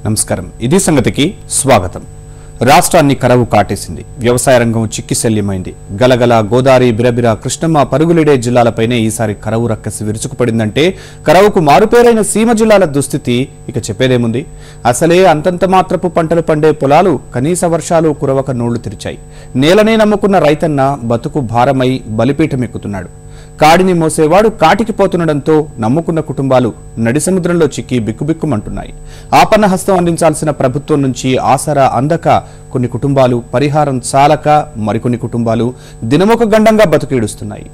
నమస్కారం ఇది సంగతికి స్వాగతం రాష్ట్రాన్ని కరవు కాటేసింది వ్యవసాయ రంగం చిక్కిశల్యమైంది గలగల గోదావరి బిరబిర కృష్ణమ్మ పరుగులిడే జిల్లాలపైనే ఈసారి కరవు రక్కసి విరుచుకుపడిందంటే కరవుకు మారుపేరైన సీమ జిల్లాల దుస్థితి ఇక చెప్పేదేముంది అసలే అంతంత మాత్రపు పంటలు పండే పొలాలు కనీస వర్షాలు కురవక నోళ్లు తెరిచాయి నేలనే నమ్ముకున్న రైతన్న బతుకు భారమై బలిపీఠమెక్కుతున్నాడు కాడిని మోసేవాడు కాటికి పోతుండడంతో నమ్ముకున్న కుటుంబాలు నడి సముద్రంలో చిక్కి బిక్కుబిక్కుమంటున్నాయి ఆపన్న హస్తం అందించాల్సిన ప్రభుత్వం నుంచి ఆసరా అందక కొన్ని కుటుంబాలు పరిహారం చాలక మరికొన్ని కుటుంబాలు దినమొక గండంగా బతుకీడుస్తున్నాయి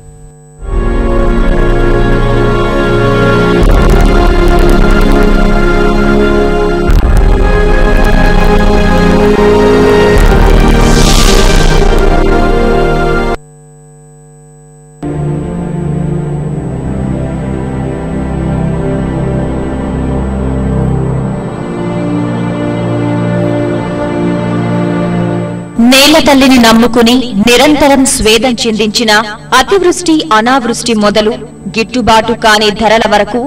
నేల తల్లిని నమ్ముకుని నిరంతరం స్వేదం చెందించిన అతివృష్టి అనావృష్టి మొదలు గిట్టుబాటు కాని ధరల వరకు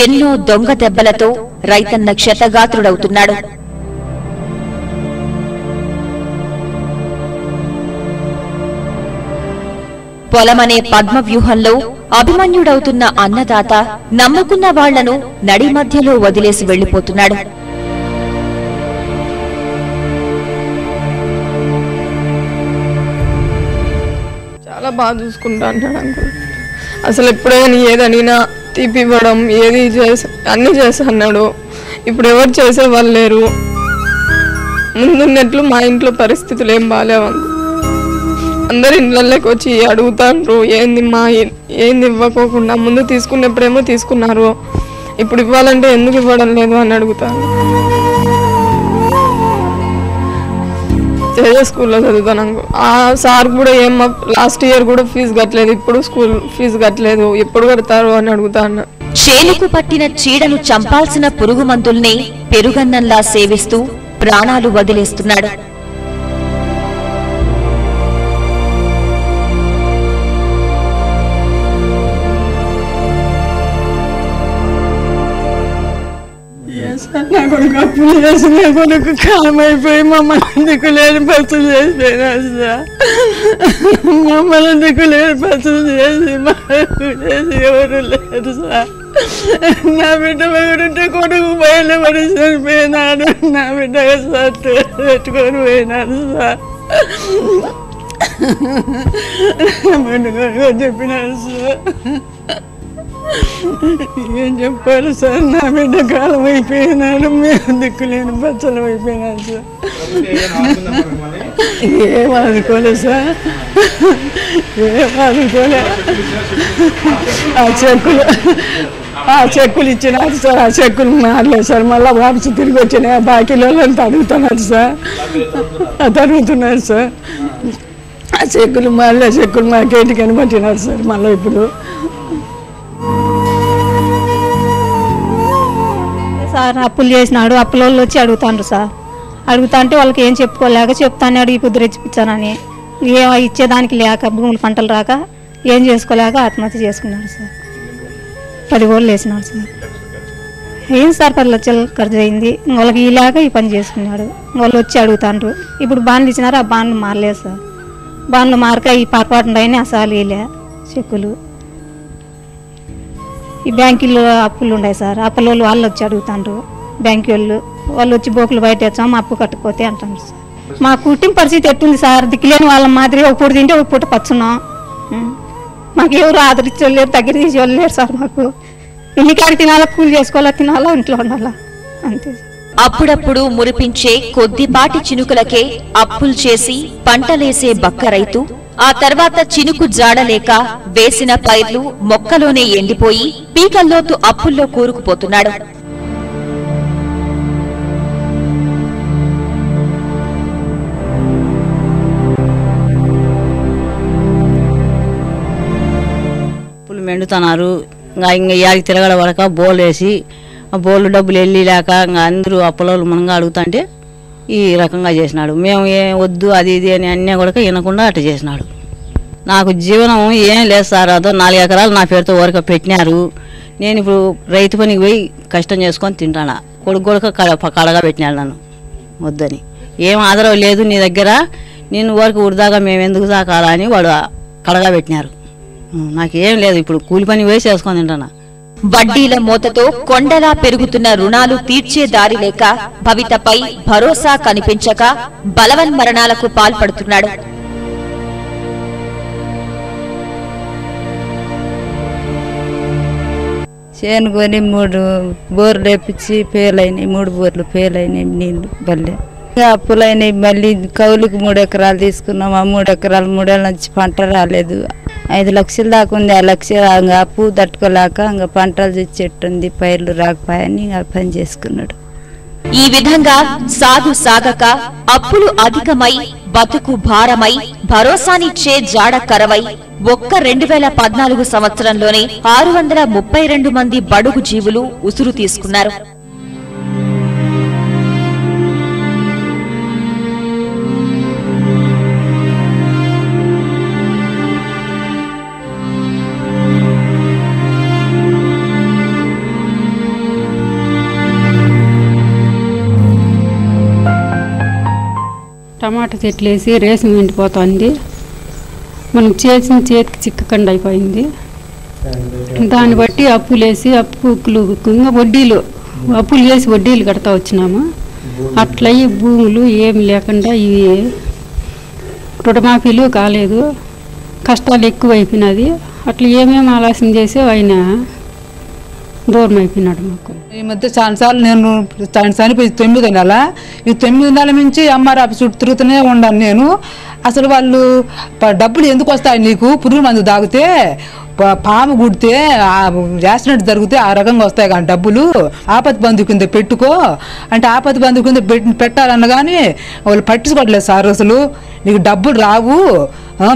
ఎన్నో దొంగ దెబ్బలతో రైతన్న క్షతగాత్రుడవుతున్నాడు. పొలమనే పద్మవ్యూహంలో అభిమన్యుడవుతున్న అన్నదాత నమ్ముకున్న వాళ్లను నడి మధ్యలో వదిలేసి వెళ్లిపోతున్నాడు. చాలా బాగా చూసుకుంటా అంటాడు అంకుల్. అసలు ఎప్పుడైనా ఏదనినా తీపివ్వడం ఏది అన్నీ చేసి అన్నాడు. ఇప్పుడు ఎవరు చేసే వాళ్ళు లేరు. ముందున్నట్లు మా ఇంట్లో పరిస్థితులు ఏం బాగాలేవు అంకుల్. అందరు ఇళ్ళకి వచ్చి అడుగుతాండ్రు ఏంది ఇవ్వకోకుండా ముందు తీసుకున్నప్పుడేమో తీసుకున్నారు, ఇప్పుడు ఇవ్వాలంటే ఎందుకు ఇవ్వడం లేదు అని అడుగుతాను. స్కూల్లో చదువుతాను అంకుల్. ఆ సార్ కూడా లాస్ట్ ఇయర్ కూడా ఫీజు కట్టలేదు, ఇప్పుడు స్కూల్ ఫీజు కట్టలేదు, ఎప్పుడు కడతారు అని అడుగుతాను. చేనుకు పట్టిన చీడను చంపాల్సిన పురుగు మందుల్ని పెరుగన్నంలా సేవిస్తూ ప్రాణాలు వదిలేస్తున్నాడు. నా కొడుకు అప్పులు చేసి నా కొడుకు కామైపోయి మమ్మల్ని దిక్కులేని పసులు చేసిపోయినా సార్. మమ్మల్ని దిక్కులేని పసులు చేసి చేసి ఎవరు లేదు సార్. నా బిడ్డ ఉంటే కొడుకు బయలు పడి చనిపోయినాడు. నా బిడ్డగా సత్తు పెట్టుకొని పోయినాడు సార్. చెప్పినాడు సార్. ఏం చెప్పారు సార్, నా బిడ్డ కాలం అయిపోయినాడు, మేము దిక్కులేని బచ్చలు అయిపోయినాడు సార్. ఏం అనుకోలేదు సార్, ఏం అనుకోలే. ఆ చెక్కులు ఇచ్చినారు సార్, ఆ చెక్కులు మారలేదు సార్. మళ్ళీ వాపసు తిరిగి వచ్చినాయి. బాకీలో అడుగుతున్నారు సార్, అడుగుతున్నారు సార్. ఆ చెక్కులు మళ్ళీ చెక్కులు మాకేంటికి అని పట్టినారు సార్. మళ్ళీ ఇప్పుడు సార్ అప్పులు చేసినాడు, అప్పుల వాళ్ళు వచ్చి అడుగుతాండ్రు సార్. అడుగుతా అంటే వాళ్ళకి ఏం చెప్పుకోలేక చెప్తాను అడిగి పొద్దు రెచ్చిపించానని ఇచ్చేదానికి లేక భూములు పంటలు రాక ఏం చేసుకోలేక ఆత్మహత్య చేసుకున్నాడు సార్. 10 కోళ్ళు వేసినాడు సార్. ఏం సార్ 10 లక్షలు ఖర్చు అయింది. వాళ్ళకి ఈ లేక ఈ పని చేసుకున్నాడు. వాళ్ళు వచ్చి అడుగుతాండ్రు. ఇప్పుడు బాండ్లు ఇచ్చినారు, ఆ బాండ్లు మారలేదు సార్. బాండ్లు మారక ఈ పాటుపాటున్నాయని అసలు వేయలే చెక్కులు. ఈ బ్యాంకుల్లో అప్పులు ఉన్నాయి సార్. అప్పుల వాళ్ళు వచ్చి అడుగుతాండ్రు. బ్యాంకు వాళ్ళు వచ్చి బోకులు బయట వచ్చాము అప్పు కట్టుకోతే అంటారు సార్. మా కుటుంబ పరిస్థితి ఎట్టుంది సార్, దిక్కులేని వాళ్ళ మాదిరి ఒక పూట తింటే ఒక పూట పచ్చున్నాం. మాకు ఎవరు ఆదరించే లేరు, దగ్గర తీసేవాళ్ళు లేరు సార్. మాకు ఇల్లికాడికి తినాలా, కూలి చేసుకోవాలా, తినాలా, ఇంట్లో ఉండాలా, అంతే. అప్పుడప్పుడు మురిపించే కొద్దిపాటి చినుకులకే అప్పులు చేసి పంటలేసే బక్క రైతు ఆ తర్వాత చినుకు జాడలేక వేసిన పైర్లు మొక్కలోనే ఎండిపోయి పీకల్లోతు అప్పుల్లో కూరుకుపోతున్నాడు. అప్పులు మెండుతున్నారు. ఇంకా ఇయాడికి తిరగడ వరక బోల్ వేసి ఆ బోళ్ళు డబ్బులు వెళ్ళి లేక ఇంకా అందరూ అప్పులోళ్ళు మనంగా అడుగుతుంటే ఈ రకంగా చేసినాడు. మేము ఏం వద్దు అది ఇది అని అన్నీ కూడా వినకుండా అట్లా చేసినాడు. నాకు జీవనం ఏం లేదు సార్. అదో 4 ఎకరాలు నా పేరుతో వరకు పెట్టినారు. నేను ఇప్పుడు రైతు పనికి పోయి కష్టం చేసుకొని తింటాను. కొడుకు కూడా కడగా పెట్టినాడు నన్ను వద్దని. ఏం ఆదరవ లేదు నీ దగ్గర, నేను వరకు ఉడదాగా మేము ఎందుకు సాకాలా అని వాడు కడగా పెట్టినారు. నాకేం లేదు, ఇప్పుడు కూలి పని వేసి చేసుకొని తింటానా. వడ్డీల మోతతో కొండలా పెరుగుతున్న రుణాలు తీర్చే దారి లేక భవితపై భరోసా కనిపించక బలవన్మరణాలకు పాల్పడుతున్నాడు. చేను కొని 3 బోర్లు వేపించి ఫెయిల్ అయినాయి, 3 బోర్లు ఫెయిల్ అయినాయి, నీళ్ళు బల్లే అప్పులైనాయి. మళ్ళీ కౌలుకి 3 ఎకరాలు తీసుకున్నాం. ఆ 3 ఎకరాలు 3 ఏళ్ళ నుంచి పంట రాలేదు. 5 లక్షలు దాకా ఉంది. ఆ లక్షలు అప్పు తట్టుకోలేక ఇంకా పంటలు తెచ్చేట్టుంది, పైర్లు రాకపోయాని పని చేసుకున్నాడు. ఈ విధంగా సాగు సాగక అప్పులు అధికమై బతుకు భారమై భరోసానిచ్చే జాడ కరవై ఒక్క 2014 సంవత్సరంలోనే 632 మంది బడుగు జీవులు ఉసురు తీసుకున్నారు. టమాటా చెట్లు వేసి రేసం ఎండిపోతుంది. మనం చేసిన చేతికి చిక్కకుండా అయిపోయింది. దాన్ని బట్టి అప్పులేసి అప్పులు చేసి వడ్డీలు కడతా వచ్చినాము. అట్లయి భూములు ఏమి లేకుండా ఇవి రుణమాఫీలు కాలేదు, కష్టాలు ఎక్కువైపోయినది. అట్లా ఏమేమి ఆలోచన చేసి ఆయన దూరం అయిపోయినాడు మాకు. ఈ మధ్య చాలాసార్లు నేను చనిపోయి 9 నెల, ఈ 9 నెలల నుంచి ఎంఆర్ ఆఫీస్ చుట్టూ తిరుగుతూనే ఉన్నాను నేను. అసలు వాళ్ళు డబ్బులు ఎందుకు వస్తాయి నీకు, పురుగు మందు తాగితే పాము గుడితే యాక్సిడెంట్ జరిగితే ఆ రకంగా వస్తాయి కానీ డబ్బులు ఆపత్తి బంధు కింద పెట్టుకో అంటే ఆపత్తి బంధు కింద పెట్టాలన్న కానీ వాళ్ళు పట్టించుకోవట్లేదు సార్. అసలు నీకు డబ్బులు రావు,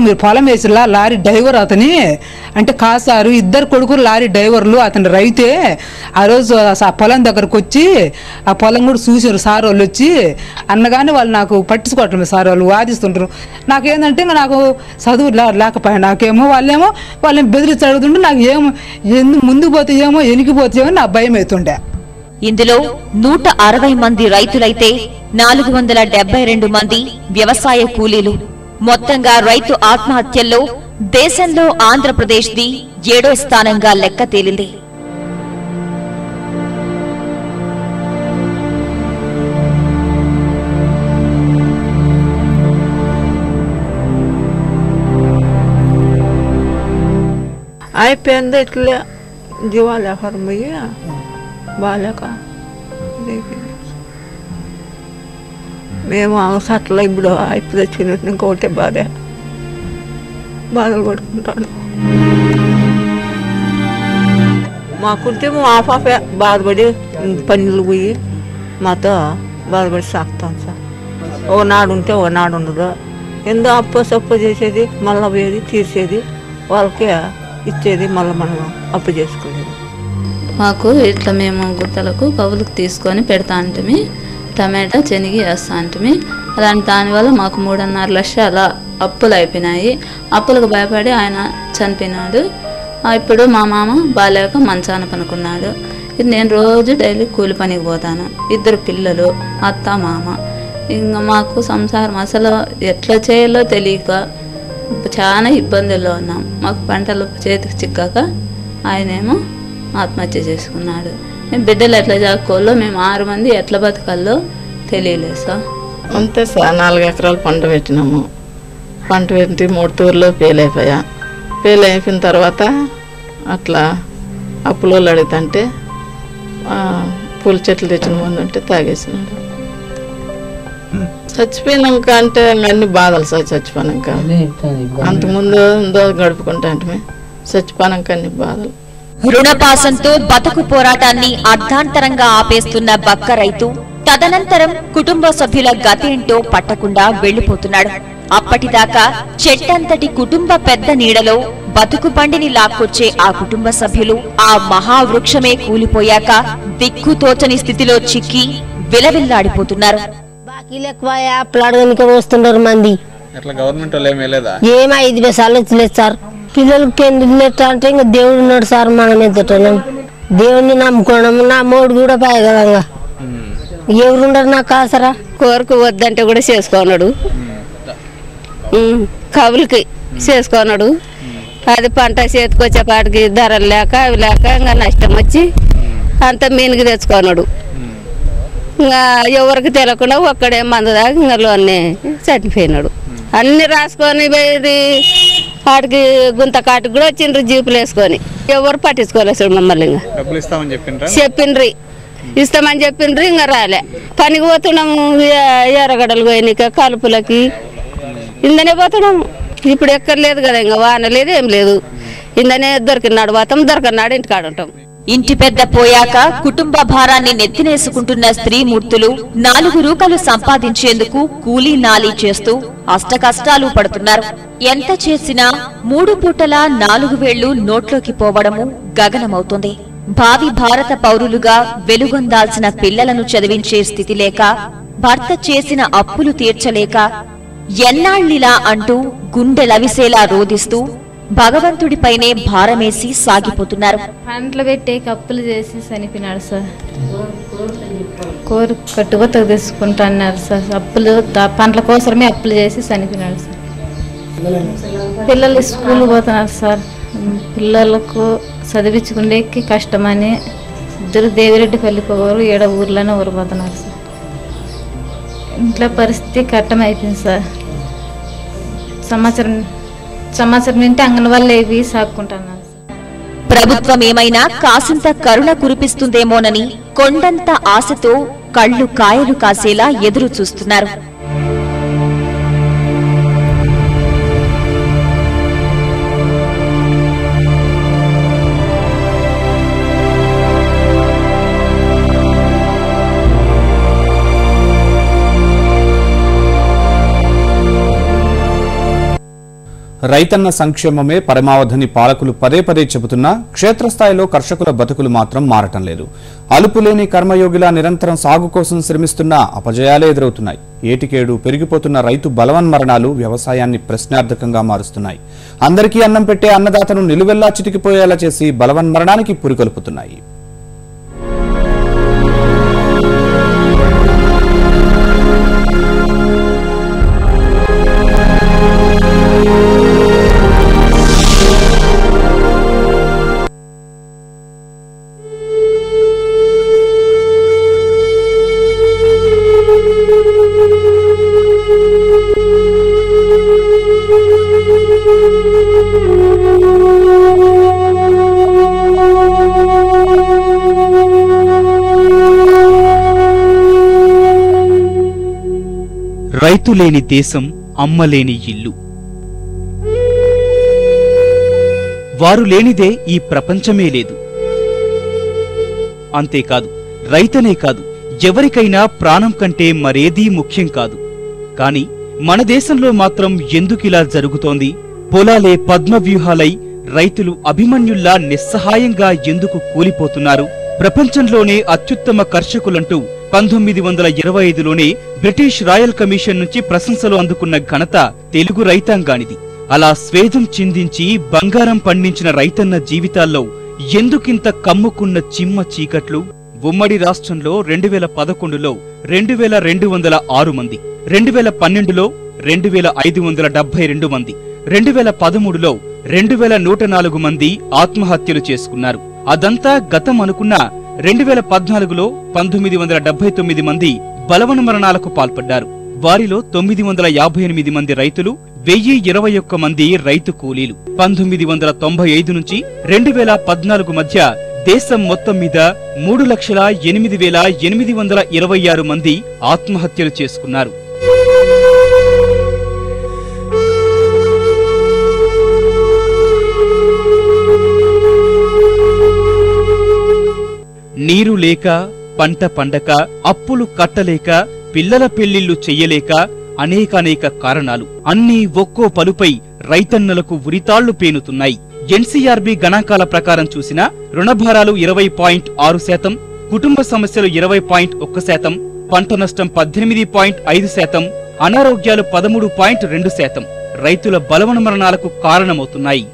మీరు పొలం వేసిలా లారీ డ్రైవర్ అతని అంటే కాదు సారు, 2 కొడుకులు లారీ డ్రైవర్లు, అతని రైతే. ఆ రోజు ఆ పొలం దగ్గరకు వచ్చి ఆ పొలం కూడా చూసారు సార్ వాళ్ళు వచ్చి అన్నగానే వాళ్ళు నాకు పట్టించుకోవట్లేదు సార్. వాళ్ళు వాదిస్తుంటారు. నాకేంటంటే నాకు చదువు లేకపోయా, నాకేమో వాళ్ళేమో బెదిరించి అడుగుతుంటే నాకు ఏమో ముందుకు పోతే ఏమో ఎనికిపోతే నా భయం అవుతుండే. ఇందులో 160 మంది రైతులైతే 472 మంది వ్యవసాయ కూలీలు. మొత్తంగా రైతు ఆత్మహత్యల్లో దేశంలో ఆంధ్రప్రదేశ్ది 7వ స్థానంగా లెక్క తేలింది. అయిపోయింది ఇట్లా జీవాలేకరం పోయి బాగాలేక మేము అట్లా ఇప్పుడు అయిపోయి వచ్చినట్టు ఇంకొకటే బాధలు పడుకుంటాను. మాకుంటే ఆఫే బాధపడి పనులు పోయి మాతో బాధపడి సాగుతాం సార్. ఒకనాడు ఉంటే ఒకనాడు ఉండదు. ఎంతో అప్పు చేసేది, మళ్ళీ పోయేది తీసేది, వాళ్ళకే ఇచ్చేది, మళ్ళీ మనం అప్పు చేసుకునేది. మాకు ఇట్లా మేము గుట్టలకు కవులకు తీసుకొని పెడతా అంటే టమాటా శనగ వేస్తా అంటే అలాంటి దానివల్ల మాకు 3.5 లక్షల అప్పులు అయిపోయినాయి. అప్పులకు భయపడి ఆయన చనిపోయినాడు. ఇప్పుడు మా మామ బాలేక మంచాన పనుకున్నాడు. ఇది నేను రోజు డైలీ కూలి పనికి పోతాను. 2 పిల్లలు, అత్త మామ. ఇంకా మాకు సంసారం అసలు ఎట్లా చేయాలో తెలియక చాలా ఇబ్బందుల్లో ఉన్నాం. మాకు పంటలు చేతికి చిక్కాక ఆయనేమో ఆత్మహత్య చేసుకున్నాడు. మేము బిడ్డలు ఎట్లా చాక్కోవాలో, మేము 6 మంది ఎట్లా బతకాలో తెలియలేదు సార్. అంతే సార్. 4 ఎకరాలు పంట పెట్టినాము. పంట పెట్టి 3 తూర్లో ఫెయిల్ అయిపోయా. ఫెయిల్ అయిపోయిన తర్వాత అట్లా అప్పులో అడుగుతుంటే పూల చెట్లు తెచ్చిన ముందు అంటే తాగేసినాడు. చచ్చిపోయినాక అంటే అన్ని బాధలు సార్. చచ్చిపోయినాక అంతకుముందు గడుపుకుంటా అంటే చచ్చిపోయినాక అన్ని బాధలు. రుణపాసంతో బతుకు పోరాటాన్ని అర్ధాంతరంగా ఆపేస్తున్న బక్క రైతు తదనంతరం కుటుంబ సభ్యుల గతేంటో పట్టకుండా వెళ్లిపోతున్నాడు. అప్పటిదాకా చెట్టంతటి కుటుంబ పెద్ద నీడలో బతుకు బండిని లాక్కొచ్చే ఆ కుటుంబ సభ్యులు ఆ మహావృక్షమే కూలిపోయాక దిక్కుతోచని స్థితిలో చిక్కి విలవిల్లాడిపోతున్నారు. బాకీలు ఎక్కువ అప్పులాడడానికి వస్తున్నారు మంది. ఏమో 5 పైసలు వచ్చలేదు సార్. పిల్లలకి పెళ్ళిట్టు అంటే ఇంకా దేవుడు ఉన్నాడు సార్. మనం ఎదుటం దేవుడిని నమ్ముకోవడం. నా మోడు కూడా పోయగలంగా ఎవరుండరు నాకు ఆసరా. కోరిక వద్దంటే కూడా చేసుకోనాడు, కవులకి చేసుకోనాడు. అది పంట చేతికి వచ్చేపాటికి ధరలు లేక అవి లేక ఇంకా నష్టం వచ్చి అంత మీనికి తెచ్చుకున్నాడు. ఇంకా ఎవరికి తెలియకుండా ఒక్కడే మందు దాకా ఇంకా లోన్నే చనిపోయినాడు. అన్ని రాసుకొని పోయి వాటికి గుంత కాటికి కూడా వచ్చిండ్రు జీపులు వేసుకొని. ఎవరు పట్టించుకోలేదు మమ్మల్ని. ఇంకా చెప్పిండ్రి ఇస్తామని చెప్పిండ్రు, ఇంకా రాలే. పనికి పోతున్నాము ఎర్రగడ్డలు పోయినాక కలుపులకి ఇందనే పోతున్నాము. ఇప్పుడు ఎక్కర్లేదు కదా, ఇంకా వాన లేదు ఏం లేదు. ఇందనే దొరికినాడు పోతాం, దొరకనాడు ఇంటికాడ ఉంటాం. ఇంటి పెద్ద పోయాక కుటుంబ భారాన్ని నెత్తినేసుకుంటున్న స్త్రీమూర్తులు 4 రూపాయలు సంపాదించేందుకు కూలీ నాలీ చేస్తూ అష్టకష్టాలు పడుతున్నారు. ఎంత చేసినా 3 పూటలా 4 వేళ్లు నోట్లోకి పోవడము గగనమవుతుంది. భావి భారత పౌరులుగా వెలుగొందాల్సిన పిల్లలను చదివించే స్థితి లేక, భర్త చేసిన అప్పులు తీర్చలేక ఎన్నాళ్లిలా అంటూ గుండెలవిసేలా రోదిస్తూ భగవంతుడిపైనే భారమేసి సాగిపోతున్నారు. పంటలు పెట్టే అప్పులు చేసి చనిపోయినాడు సార్. కోరు కట్టుబోత తీసుకుంటా అన్నారు సార్. అప్పులు పంటల కోసమే అప్పులు చేసి చనిపోయినాడు సార్. పిల్లలు స్కూల్ పోతున్నారు సార్. పిల్లలకు చదివించుకునేకి కష్టమని ఇద్దరు దేవిరెడ్డి పల్లిపోరు, ఏడ ఊర్లోనే ఊరిపోతున్నారు సార్. ఇంట్లో పరిస్థితి కట్టమైపోయింది సార్. సంవత్సరం నుండి అంగన్వాళ్ళు ఇవి సాక్కుంటున్నారు. ప్రభుత్వం ఏమైనా కాసింత కరుణ కురిపిస్తుందేమోనని కొండంత ఆశతో కళ్ళు కాయలు కాసేలా ఎదురు చూస్తున్నారు. రైతన్న సంక్షేమమే పరమావధిని పాలకులు పదే పదే చెబుతున్నా క్షేత్రస్థాయిలో కర్షకుల బతుకులు మాత్రం మారటం లేదు. అలుపులేని కర్మయోగిలా నిరంతరం సాగు కోసం శ్రమిస్తున్నా అపజయాలే ఎదురవుతున్నాయి. ఏటికేడు పెరిగిపోతున్న రైతు బలవన్మరణాలు వ్యవసాయాన్ని ప్రశ్నార్థకంగా మారుస్తున్నాయి. అందరికీ అన్నం పెట్టే అన్నదాతను నిలువెల్లా చితికిపోయేలా చేసి బలవన్మరణానికి పురికొల్పుతున్నాయి. రైతు లేని దేశం, అమ్మలేని ఇల్లు. వారు లేనిదే ఈ ప్రపంచమే లేదు. అంతేకాదు, రైతనే కాదు, ఎవరికైనా ప్రాణం కంటే మరేదీ ముఖ్యం కాదు. కాని మన దేశంలో మాత్రం ఎందుకిలా జరుగుతోంది? పొలాలే పద్మవ్యూహాలై రైతులు అభిమన్యుల్లా నిస్సహాయంగా ఎందుకు కూలిపోతున్నారు? ప్రపంచంలోనే అత్యుత్తమ కర్షకులంటూ 1925లోనే బ్రిటిష్ రాయల్ కమిషన్ నుంచి ప్రశంసలు అందుకున్న ఘనత తెలుగు రైతాంగానిది. అలా స్వేదం చిందించి బంగారం పండించిన రైతన్న జీవితాల్లో ఎందుకింత కమ్ముకున్న చిమ్మ చీకట్లు? ఉమ్మడి రాష్ట్రంలో 2011లో 2206 మంది, 2012లో 2572 మంది, 2013లో 2104 మంది ఆత్మహత్యలు చేసుకున్నారు. అదంతా గతం అనుకున్నా 2014లో 1979 మంది బలవన్మరణాలకు పాల్పడ్డారు. వారిలో 958 మంది రైతులు, 1021 మంది రైతు కూలీలు. 1995 నుంచి 2014 మధ్య దేశం మొత్తం మీద 3,08,826 మంది ఆత్మహత్యలు చేసుకున్నారు. నీరు లేక, పంట పండక, అప్పులు కట్టలేక, పిల్లల పెళ్లిళ్లు చెయ్యలేక అనేకానేక కారణాలు. అన్నీ ఒక్కో పలుపై రైతన్నలకు ఉరితాళ్లు పేనుతున్నాయి. ఎన్సీఆర్బీ గణాంకాల ప్రకారం చూసినా రుణభారాలు 20.6%, కుటుంబ సమస్యలు 20.1%, పంట నష్టం 18.5%, అనారోగ్యాలు 13.2% రైతుల బలవన్మరణాలకు కారణమవుతున్నాయి.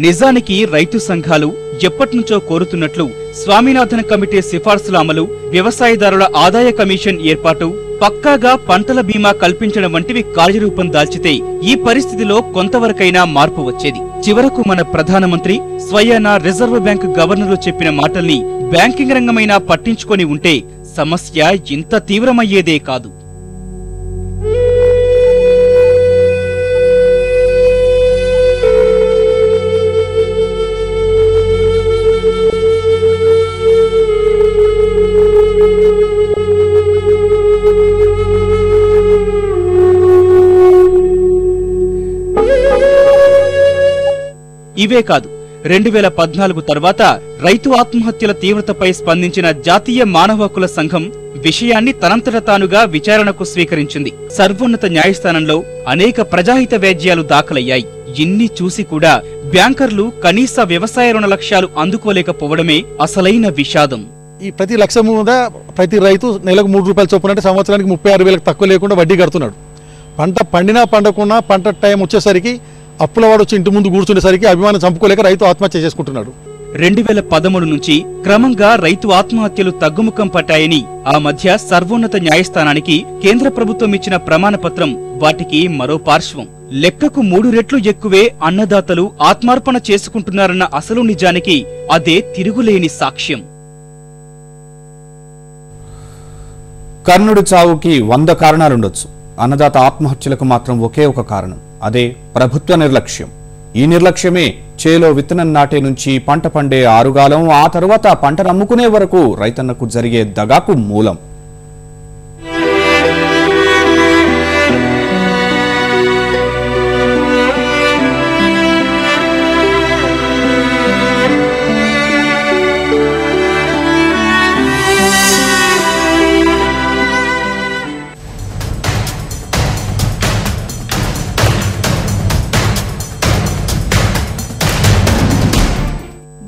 నిజానికి రైతు సంఘాలు ఎప్పటినుంచో కోరుతున్నట్లు స్వామినాథన్ కమిటీ సిఫార్సుల అమలు, వ్యవసాయదారుల ఆదాయ కమిషన్ ఏర్పాటు, పక్కాగా పంటల బీమా కల్పించడం వంటివి కార్యరూపం దాల్చితే ఈ పరిస్థితిలో కొంతవరకైనా మార్పు వచ్చేది. చివరకు మన ప్రధానమంత్రి స్వయానా రిజర్వ్ బ్యాంక్ గవర్నర్లు చెప్పిన మాటల్ని బ్యాంకింగ్ రంగమైనా పట్టించుకొని ఉంటే సమస్య ఇంత తీవ్రమయ్యేదే కాదు. ఇవే కాదు, 2014 తర్వాత రైతు ఆత్మహత్యల తీవ్రతపై స్పందించిన జాతీయ మానవ హక్కుల సంఘం విషయాన్ని తనంతట తానుగా విచారణకు స్వీకరించింది. సర్వోన్నత న్యాయస్థానంలో అనేక ప్రజాహిత వ్యాజ్యాలు దాఖలయ్యాయి. ఇన్ని చూసి కూడా బ్యాంకర్లు కనీస వ్యవసాయ రుణ లక్ష్యాలు అందుకోలేకపోవడమే అసలైన విషాదం. ఈ ప్రతి లక్ష మీద ప్రతి రైతు నెలకు 3 రూపాయలు చొప్పున అంటే సంవత్సరానికి 36,000 తక్కువ లేకుండా వడ్డీ కడుతున్నాడు. పంట పండినా పండకున్నా పంట టైం వచ్చేసరికి అప్పులవాడు వచ్చి ఇంటి ముందు కూర్చునేసరికి అభిమానం చంపుకోలేక రైతు ఆత్మహత్య చేసుకుంటున్నాడు. 2013 నుంచి క్రమంగా రైతు ఆత్మహత్యలు తగ్గుముఖం పట్టాయని ఆ మధ్య సర్వోన్నత న్యాయస్థానానికి కేంద్ర ప్రభుత్వం ఇచ్చిన ప్రమాణ పత్రం వాటికి మరో పార్శ్వం. లెక్కకు 3 రెట్లు ఎక్కువే అన్నదాతలు ఆత్మార్పణ చేసుకుంటున్నారన్న అసలు నిజానికి అదే తిరుగులేని సాక్ష్యం. కర్ణుడి చావుకి 100 కారణాలుండొచ్చు. అన్నదాత ఆత్మహత్యలకు మాత్రం ఒకే ఒక కారణం, అదే ప్రభుత్వ నిర్లక్ష్యం. ఈ నిర్లక్ష్యమే చేలో విత్తనం నాటే నుంచి పంట పండే ఆరుగాలం, ఆ తరువాత పంటను అమ్ముకునే వరకు రైతన్నకు జరిగే దగాకు మూలం.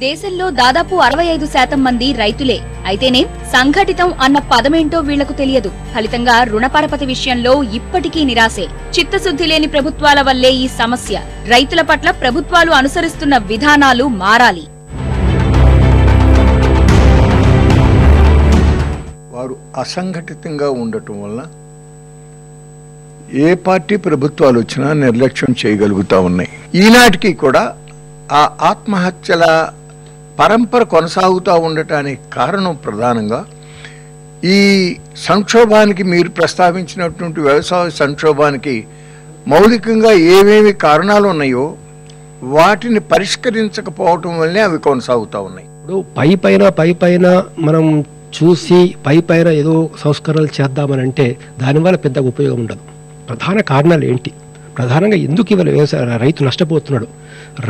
దేశంలో దాదాపు 65% మంది రైతులే. అయితేనే సంఘటితం అన్న పదమేంటో వీళ్లకు తెలియదు. ఫలితంగా రుణపరపతి విషయంలో ఇప్పటికీ నిరాశే. చిత్తశుద్ధి లేని ప్రభుత్వాల వల్లే ఈ సమస్య. రైతుల పట్ల ప్రభుత్వాలు అనుసరిస్తున్న విధానాలు మారాలి. వారు అసంఘటితంగా ఉండటం వల్ల ఏ పార్టీ ప్రభుత్వాలు వచ్చినా నిర్లక్ష్యం చేయగలుగుతా ఉన్నాయి. ఈనాటికి కూడా ఆ ఆత్మహత్యల పరంపర కొనసాగుతూ ఉండటానికి కారణం ప్రధానంగా ఈ సంక్షోభానికి, మీరు ప్రస్తావించినటువంటి వ్యవసాయ సంక్షోభానికి మౌలికంగా ఏమేమి కారణాలు ఉన్నాయో వాటిని పరిష్కరించకపోవటం వల్లే అవి కొనసాగుతూ ఉన్నాయి. ఇప్పుడు పైపైన మనం చూసి పైపైన ఏదో సంస్కరణలు చేద్దామనంటే దానివల్ల పెద్ద ఉపయోగం ఉండదు. ప్రధాన కారణాలు ఏంటి, ప్రధానంగా ఎందుకు ఇవాళ వ్యవసాయ రైతు నష్టపోతున్నాడు,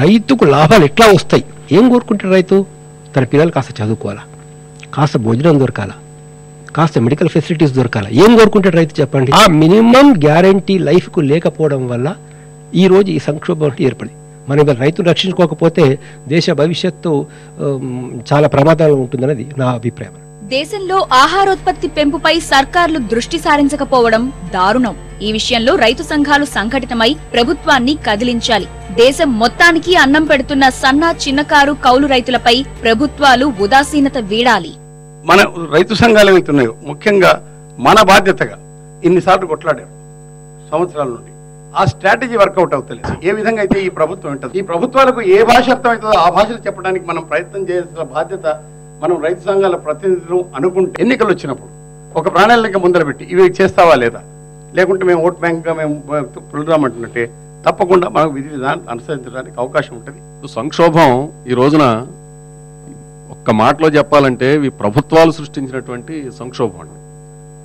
రైతుకు లాభాలు ఎట్లా వస్తాయి, ఏం కోరుకుంటాడు రైతు? తన పిల్లలు కాస్త చదువుకోవాలా, కాస్త భోజనం దొరకాలా, కాస్త మెడికల్ ఫెసిలిటీస్ దొరకాలా, ఏం కోరుకుంటాడు రైతు చెప్పండి? ఆ మినిమం గ్యారంటీ లైఫ్కు లేకపోవడం వల్ల ఈరోజు ఈ సంక్షోభం ఏర్పడింది. మనం ఇవాళ రైతును రక్షించుకోకపోతే దేశ భవిష్యత్తు చాలా ప్రమాదాలు ఉంటుందన్నది నా అభిప్రాయం. దేశంలో ఆహారోత్పత్తి పెంపుపై సర్కార్లు దృష్టి సారించకపోవడం దారుణం. ఈ విషయంలో రైతు సంఘాలు సంఘటితమై ప్రభుత్వాన్ని కదిలించాలి. దేశం మొత్తానికి అన్నం పెడుతున్న సన్న, చిన్నకారు, కౌలు రైతులపై ప్రభుత్వాలు ఉదాసీనత వీడాలి. మన రైతు సంఘాలు ఏమవుతున్నాయో ముఖ్యంగా మన బాధ్యతగా ఇన్నిసార్లు కొట్లాడారు సంవత్సరాల నుండి, ఆ స్ట్రాటజీ వర్కౌట్ అవుతలేదు. ఏ విధంగా అయితే ఈ ప్రభుత్వం ఉంటుంది, ఈ ప్రభుత్వాలకు ఏ భాష అర్థమవుతుందో ఆ భాషలు చెప్పడానికి మనం ప్రయత్నం చేయాల్సిన బాధ్యత మనం రైతు సంఘాల ప్రతినిధులు అనుకుంటే, ఎన్నికలు వచ్చినప్పుడు ఒక ప్రణాళిక ముందర పెట్టి ఇవి చేస్తావా లేదా, లేకుంటే మేము ఓట్ బ్యాంక్గా మేము పులుదామంటున్నట్టే తప్పకుండా మనకు విధి విధానం అనుసరించడానికి అవకాశం ఉంటుంది. సంక్షోభం ఈ రోజున ఒక్క మాటలో చెప్పాలంటే ఇవి ప్రభుత్వాలు సృష్టించినటువంటి సంక్షోభం అండి.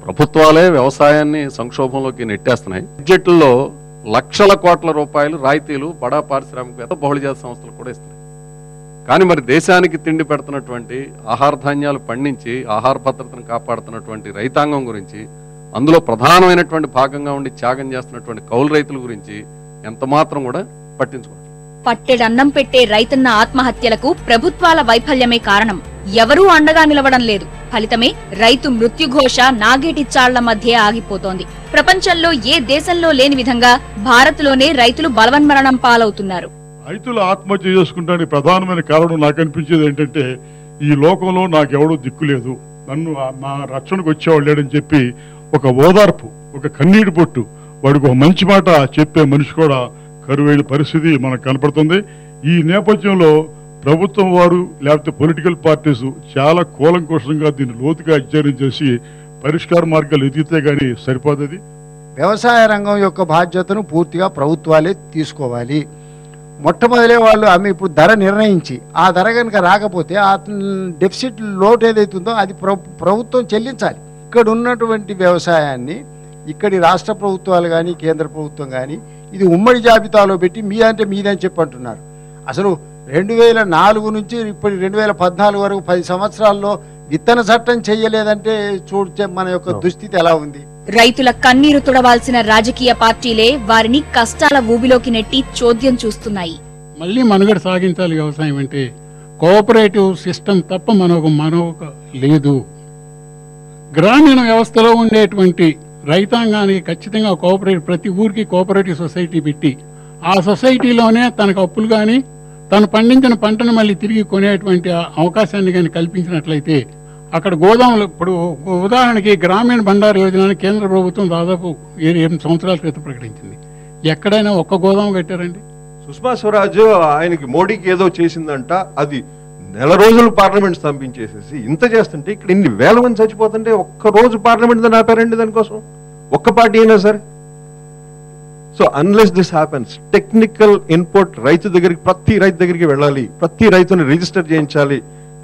ప్రభుత్వాలే వ్యవసాయాన్ని సంక్షోభంలోకి నెట్టేస్తున్నాయి. బడ్జెట్లో లక్షల కోట్ల రూపాయలు రాయితీలు బడా పారిశ్రామికవేత్త, బహుళజాతి సంస్థలు కూడా ఇస్తున్నాయి. కానీ మరి దేశానికి తిండి పెడుతున్నటువంటి, ఆహార ధాన్యాలు పండించి ఆహార భద్రతను కాపాడుతున్నటువంటి రైతాంగం గురించి, అందులో ప్రధానమైనటువంటి భాగంగా ఉండి త్యాగం చేస్తున్నటువంటి కౌలు రైతుల గురించి ఎంత మాత్రం కూడా పట్టించుకోవాలి. పట్టెడన్నం పెట్టే రైతన్న ఆత్మహత్యలకు ప్రభుత్వాల వైఫల్యమే కారణం. ఎవరూ అండగా నిలవడం లేదు. ఫలితమే రైతు మృత్యుఘోష నాగేటి చాళ్ల మధ్య ఆగిపోతోంది. ప్రపంచంలో ఏ దేశంలో లేని విధంగా భారత్లోనే రైతులు బలవన్మరణం పాలవుతున్నారు. రైతులు ఆత్మహత్య చేసుకుంటానికి ప్రధానమైన కారణం నాకు అనిపించేది ఏంటంటే, ఈ లోకంలో నాకెవడూ దిక్కు లేదు, నన్ను నా రక్షణకు వచ్చేవాళ్ళు లేడని చెప్పి ఒక ఓదార్పు, ఒక కన్నీటి పొట్టు, వాడికి ఒక మంచి మాట చెప్పే మనిషి కూడా కరువైన పరిస్థితి మనకు కనపడుతుంది. ఈ నేపథ్యంలో ప్రభుత్వం వారు లేకపోతే పొలిటికల్ పార్టీస్ చాలా కూలంకోషంగా దీన్ని లోతుగా అధ్యయనం చేసి పరిష్కార మార్గాలు ఎదిగితే గానీ సరిపోతుంది. వ్యవసాయ రంగం యొక్క బాధ్యతను పూర్తిగా ప్రభుత్వాలే తీసుకోవాలి. మొట్టమొదలే వాళ్ళు ఆమె ఇప్పుడు ధర నిర్ణయించి ఆ ధర కనుక రాకపోతే ఆ డెఫిసిట్ లోటు ఏదైతుందో అది ప్రభుత్వం చెల్లించాలి. ఇక్కడ ఉన్నటువంటి వ్యవసాయాన్ని ఇక్కడి రాష్ట్ర ప్రభుత్వాలు కానీ కేంద్ర ప్రభుత్వం కానీ ఇది ఉమ్మడి జాబితాలో పెట్టి మీదని చెప్పి అంటున్నారు. అసలు 2004 నుంచి ఇప్పుడు 2014 వరకు 10 సంవత్సరాల్లో విత్తన చట్టం చెయ్యలేదంటే చూస్తే మన యొక్క దుస్థితి ఎలా ఉంది. రైతుల కన్నీరు తుడవాల్సిన రాజకీయ పార్టీలే వారిని కష్టాల ఊబిలోకి నెట్టి చోద్యం చూస్తున్నాయి. మళ్ళీ మనుగడ సాగించాలి. వ్యవసాయం అంటే కోఆపరేటివ్ సిస్టమ్ తప్ప మనొక లేదు. గ్రామీణ వ్యవస్థలో ఉండేటువంటి రైతాంగానికి ఖచ్చితంగా ప్రతి ఊరికి కోఆపరేటివ్ సొసైటీ పెట్టి ఆ సొసైటీలోనే తనకు అప్పులు కానీ తను పండించిన పంటను మళ్ళీ తిరిగి కొనేటువంటి అవకాశాన్ని కానీ కల్పించినట్లయితే అక్కడ గోదాములు, ఇప్పుడు ఉదాహరణకి గ్రామీణ భండార యోజన కేంద్ర ప్రభుత్వం దాదాపు 7 సంవత్సరాల క్రితం ప్రకటించింది. ఎక్కడైనా ఒక్క గోదాము కట్టారండి? సుష్మా స్వరాజ్ ఆయనకి మోడీకి ఏదో చేసిందంట, అది నెల రోజులు పార్లమెంట్ స్తంభించేసేసి ఇంత చేస్తుంటే ఇక్కడ ఇన్ని వేల మంది చచ్చిపోతుంటే ఒక్క రోజు పార్లమెంట్ ఆపారండి దానికోసం, ఒక్క పార్టీ అయినా సరే. So unless this happens, technical input రైతు దగ్గరికి, ప్రతి రైతు దగ్గరికి వెళ్ళాలి, ప్రతి రైతుని రిజిస్టర్ చేయించాలి,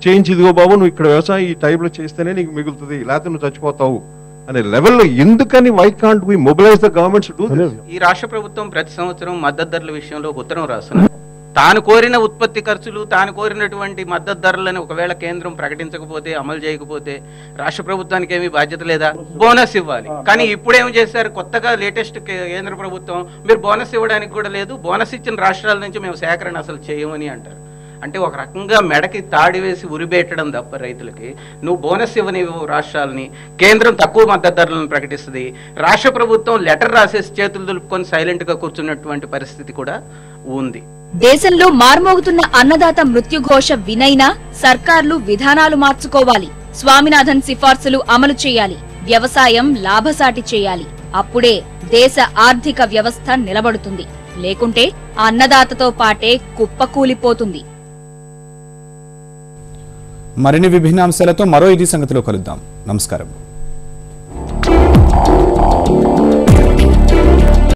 చేయించి ఇదిగో బాబు నువ్వు ఇక్కడ వ్యవసాయం ఈ టైంలో చేస్తేనే నీకు మిగులుతుంది, లేకపోతే నువ్వు చచ్చిపోతావు అనే లెవెల్లో ఎందుకని why can't we mobilise the governments to do this? ఈ రాష్ట్ర ప్రభుత్వం ప్రతి సంవత్సరం మద్దతు ధరల విషయంలో ఒక ఉత్తరం రాస్తున్నారు. తాను కోరిన ఉత్పత్తి ఖర్చులు, తాను కోరినటువంటి మద్దతు ధరలను ఒకవేళ కేంద్రం ప్రకటించకపోతే, అమలు చేయకపోతే రాష్ట్ర ప్రభుత్వానికి ఏమీ బాధ్యత లేదా? బోనస్ ఇవ్వాలి. కానీ ఇప్పుడేం చేశారు, కొత్తగా లేటెస్ట్ కేంద్ర ప్రభుత్వం మీరు బోనస్ ఇవ్వడానికి కూడా లేదు, బోనస్ ఇచ్చిన రాష్ట్రాల నుంచి మేము సేకరణ అసలు చేయమని అంటారు. అంటే ఒక రకంగా మెడకి తాడి వేసి ఉరిబెట్టడం తప్ప రైతులకి, నువ్వు బోనస్ ఇవ్వనివ్వు రాష్ట్రాలని, కేంద్రం తక్కువ మద్దతు ధరలను ప్రకటిస్తుంది, రాష్ట్ర ప్రభుత్వం లెటర్ రాసేసి చేతులు దులుపుకొని సైలెంట్ గా కూర్చున్నటువంటి పరిస్థితి కూడా ఉంది. దేశంలో మార్మోగుతున్న అన్నదాత మృత్యుఘోష వినైనా సర్కార్లు విధానాలు మార్చుకోవాలి. స్వామినాథన్ సిఫార్సులు అమలు చేయాలి. వ్యవసాయం లాభసాటి చేయాలి. అప్పుడే దేశ ఆర్థిక వ్యవస్థ నిలబడుతుంది. లేకుంటే ఆ అన్నదాతతో పాటే కుప్పకూలిపోతుంది. మరిన్ని విభిన్న అంశాలతో మరో ఇది సంగతిలో కలుద్దాం. నమస్కారం.